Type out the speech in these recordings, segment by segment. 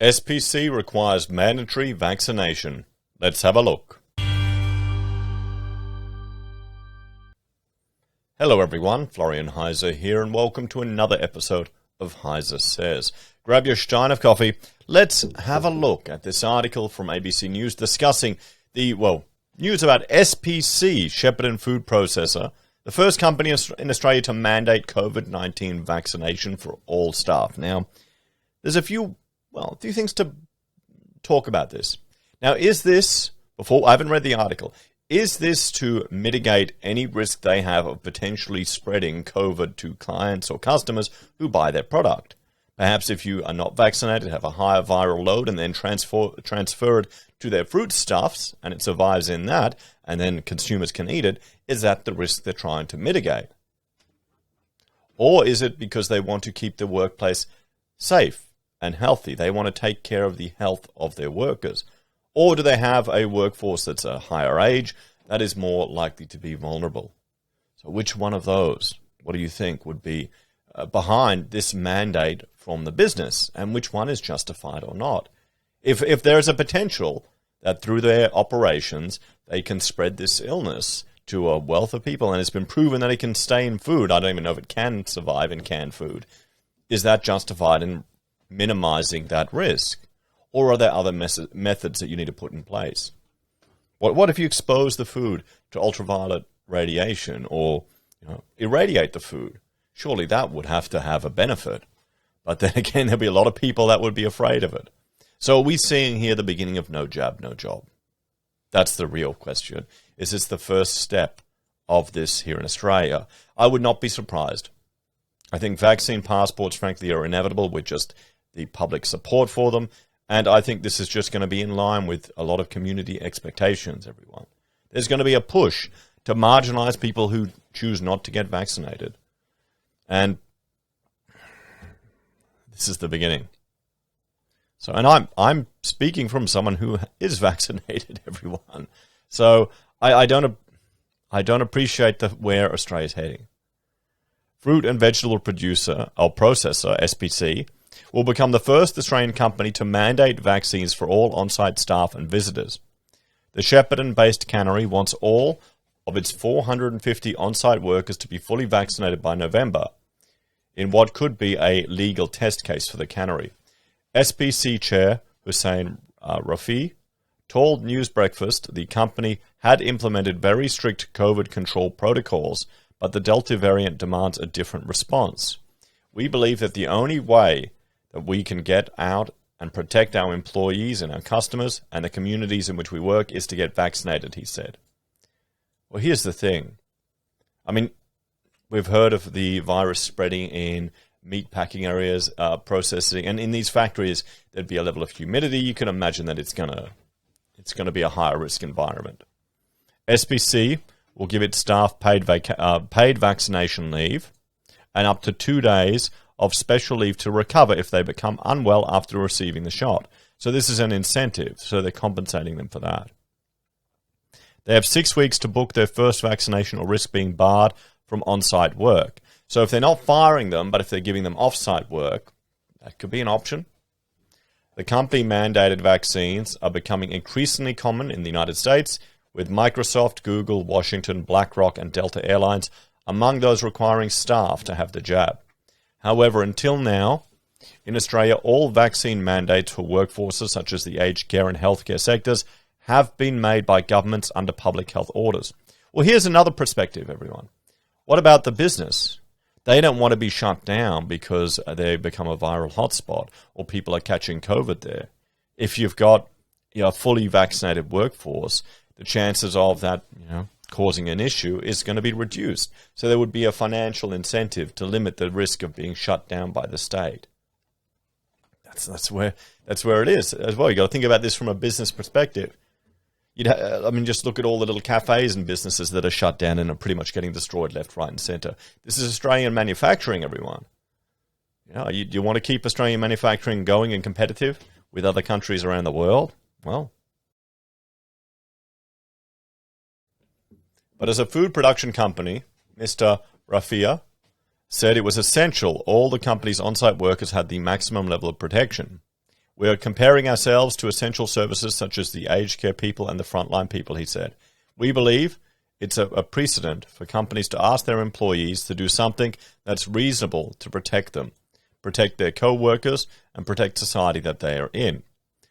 SPC requires mandatory vaccination. Let's have a look. Hello everyone, Florian.heise here, and welcome to another episode of HeiseSays. Grab your stein of coffee. Let's have a look at this article from ABC News discussing the, news about SPC, Shepparton Food Processor, the first company in Australia to mandate COVID-19 vaccination for all staff. Now, there's a few things to talk about this. Now, is this, before I haven't read the article, is this to mitigate any risk they have of potentially spreading COVID to clients or customers who buy their product? Perhaps if you are not vaccinated, have a higher viral load, and then transfer it to their foodstuffs, and it survives in that, and then consumers can eat it, is that the risk they're trying to mitigate? Or is it because they want to keep the workplace safe and healthy? They want to take care of the health of their workers. Or do they have a workforce that's a higher age that is more likely to be vulnerable? So which one of those, what do you think, would be behind this mandate from the business, and which one is justified or not? If there is a potential that through their operations they can spread this illness to a wealth of people, and it's been proven that it can stay in food, I don't even know if it can survive in canned food, is that justified in minimizing that risk? Or are there other methods that you need to put in place? What if you expose the food to ultraviolet radiation, or irradiate the food? Surely that would have to have a benefit. But then again, there'll be a lot of people that would be afraid of it. So are we seeing here the beginning of no jab, no job? That's the real question. Is this the first step of this here in Australia? I would not be surprised. I think vaccine passports, frankly, are inevitable with just the public support for them. And I think this is just going to be in line with a lot of community expectations, everyone. There's going to be a push to marginalize people who choose not to get vaccinated. And this is the beginning. So, and I'm speaking from someone who is vaccinated, everyone. So I don't appreciate where Australia's heading. Fruit and vegetable producer or processor SPC will become the first Australian company to mandate vaccines for all on-site staff and visitors. The Shepparton-based cannery wants all of its 450 on-site workers to be fully vaccinated by November, in what could be a legal test case for the cannery. SPC Chair Hussein Rafi told News Breakfast the company had implemented very strict COVID control protocols, but the Delta variant demands a different response. We believe that the only way that we can get out and protect our employees and our customers and the communities in which we work is to get vaccinated, he said. Well, here's the thing. I mean, we've heard of the virus spreading in meat packing areas, processing, and in these factories, there'd be a level of humidity. You can imagine that it's gonna be a higher risk environment. SPC will give its staff paid vaccination leave and up to 2 days of special leave to recover if they become unwell after receiving the shot. So this is an incentive, so they're compensating them for that. They have 6 weeks to book their first vaccination or risk being barred from on-site work. So if they're not firing them, but if they're giving them off-site work, that could be an option. The company-mandated vaccines are becoming increasingly common in the United States, with Microsoft, Google, Washington, BlackRock, and Delta Airlines among those requiring staff to have the jab. However, until now, in Australia, all vaccine mandates for workforces such as the aged care and healthcare sectors have been made by governments under public health orders. Well, here's another perspective, everyone. What about the business? They don't want to be shut down because they become a viral hotspot or people are catching COVID there. If you've got a fully vaccinated workforce, the chances of that causing an issue is going to be reduced. So there would be a financial incentive to limit the risk of being shut down by the state. That's where it is as well. You got to think about this from a business perspective. Just look at all the little cafes and businesses that are shut down and are pretty much getting destroyed left, right, and centre. This is Australian manufacturing, everyone. You want to keep Australian manufacturing going and competitive with other countries around the world? Well, but as a food production company, Mr. Rafia said it was essential all the company's on-site workers had the maximum level of protection. We are comparing ourselves to essential services such as the aged care people and the frontline people, he said. We believe it's a precedent for companies to ask their employees to do something that's reasonable to protect them, protect their co-workers, and protect society that they are in.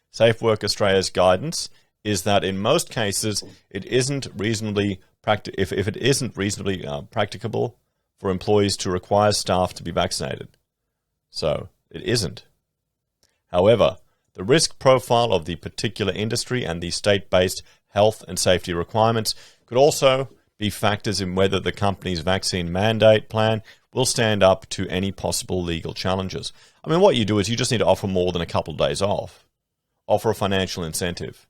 Safe Work Australia's guidance is that in most cases, it isn't reasonably if it isn't reasonably practicable for employees to require staff to be vaccinated. So, it isn't. However, the risk profile of the particular industry and the state-based health and safety requirements could also be factors in whether the company's vaccine mandate plan will stand up to any possible legal challenges. I mean, what you do is you just need to offer more than a couple of days off. Offer a financial incentive.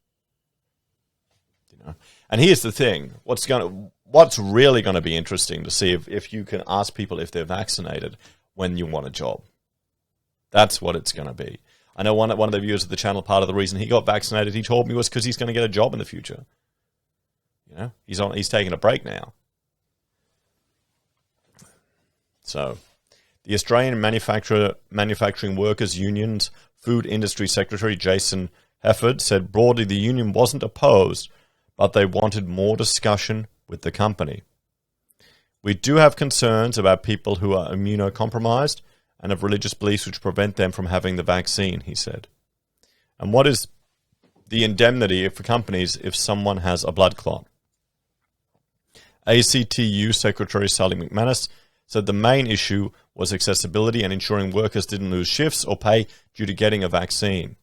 And here's the thing, what's really going to be interesting to see if you can ask people if they're vaccinated when you want a job. That's what it's going to be. I know one of the viewers of the channel, part of the reason he got vaccinated, he told me, was because he's going to get a job in the future. You know, he's taking a break now. So, the Australian Manufacturing Workers Union's Food Industry Secretary Jason Hefford said broadly the union wasn't opposed, but they wanted more discussion with the company. We do have concerns about people who are immunocompromised and have religious beliefs which prevent them from having the vaccine, he said. And what is the indemnity for companies if someone has a blood clot? ACTU Secretary Sally McManus said the main issue was accessibility and ensuring workers didn't lose shifts or pay due to getting a vaccine.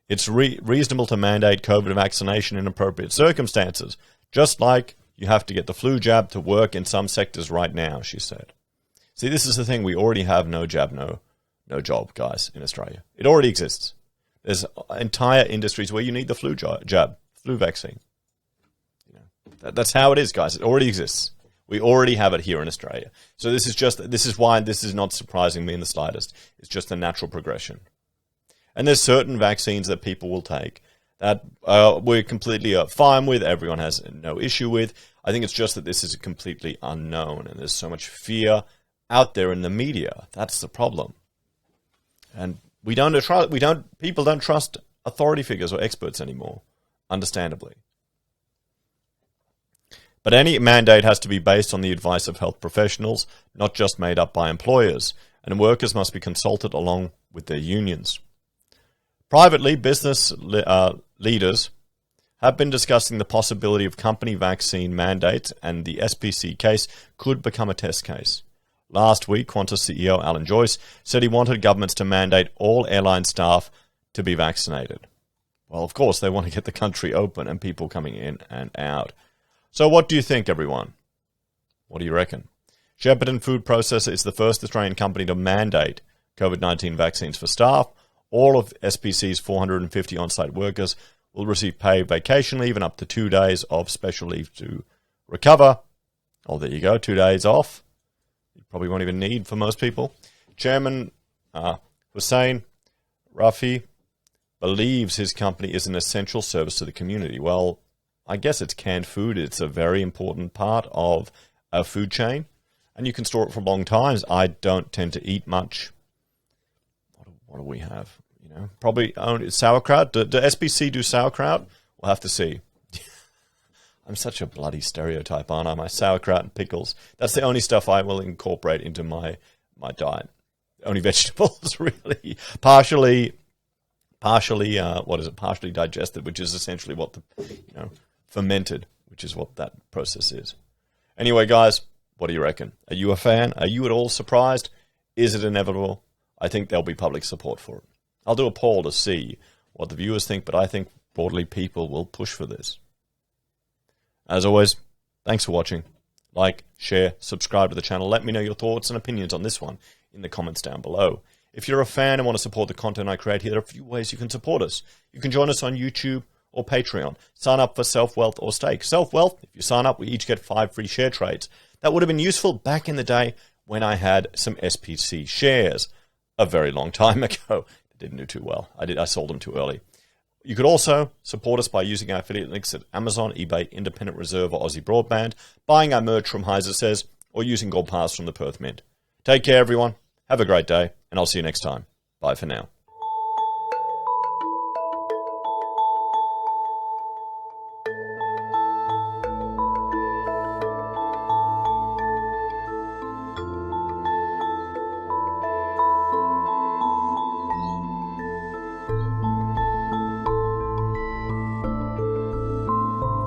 It's reasonable to mandate COVID vaccination in appropriate circumstances, just like you have to get the flu jab to work in some sectors right now, she said. See, this is the thing. We already have no jab, no job, guys, in Australia. It already exists. There's entire industries where you need the flu jab, flu vaccine. You know, that's how it is, guys. It already exists. We already have it here in Australia. So this is why this is not surprising me in the slightest. It's just a natural progression. And there's certain vaccines that people will take that we're completely fine with, everyone has no issue with. I think it's just that this is completely unknown, and there's so much fear out there in the media. That's the problem. And people don't trust authority figures or experts anymore, understandably. But any mandate has to be based on the advice of health professionals, not just made up by employers, and workers must be consulted along with their unions. Privately, business leaders have been discussing the possibility of company vaccine mandates, and the SPC case could become a test case. Last week, Qantas CEO Alan Joyce said he wanted governments to mandate all airline staff to be vaccinated. Well, of course, they want to get the country open and people coming in and out. So what do you think, everyone? What do you reckon? Shepparton Food Processor is the first Australian company to mandate COVID-19 vaccines for staff. All of SPC's 450 on-site workers will receive paid vacation leave and up to 2 days of special leave to recover. Oh, there you go, 2 days off. You probably won't even need for most people. Chairman Hussein Rafi believes his company is an essential service to the community. Well, I guess it's canned food. It's a very important part of a food chain, and you can store it for long times. I don't tend to eat much. What do we have? You know, probably only sauerkraut. Do SPC do sauerkraut? We'll have to see. I'm such a bloody stereotype, aren't I? My sauerkraut and pickles. That's the only stuff I will incorporate into my diet. Only vegetables, really. Partially digested, which is essentially what fermented, which is what that process is. Anyway, guys, what do you reckon? Are you a fan? Are you at all surprised? Is it inevitable? I think there'll be public support for it. I'll do a poll to see what the viewers think, but I think broadly people will push for this. As always, thanks for watching. Like, share, subscribe to the channel. Let me know your thoughts and opinions on this one in the comments down below. If you're a fan and want to support the content I create here, there are a few ways you can support us. You can join us on YouTube or Patreon. Sign up for SelfWealth or Stake. SelfWealth, if you sign up, we each get 5 free share trades. That would have been useful back in the day when I had some SPC shares a very long time ago. It didn't do too well. I sold them too early. You could also support us by using our affiliate links at Amazon, eBay, Independent Reserve, or AussieBroadband, buying our merch from HeiseSays, or using Gold Pass from the Perth Mint. Take care, everyone. Have a great day, and I'll see you next time. Bye for now.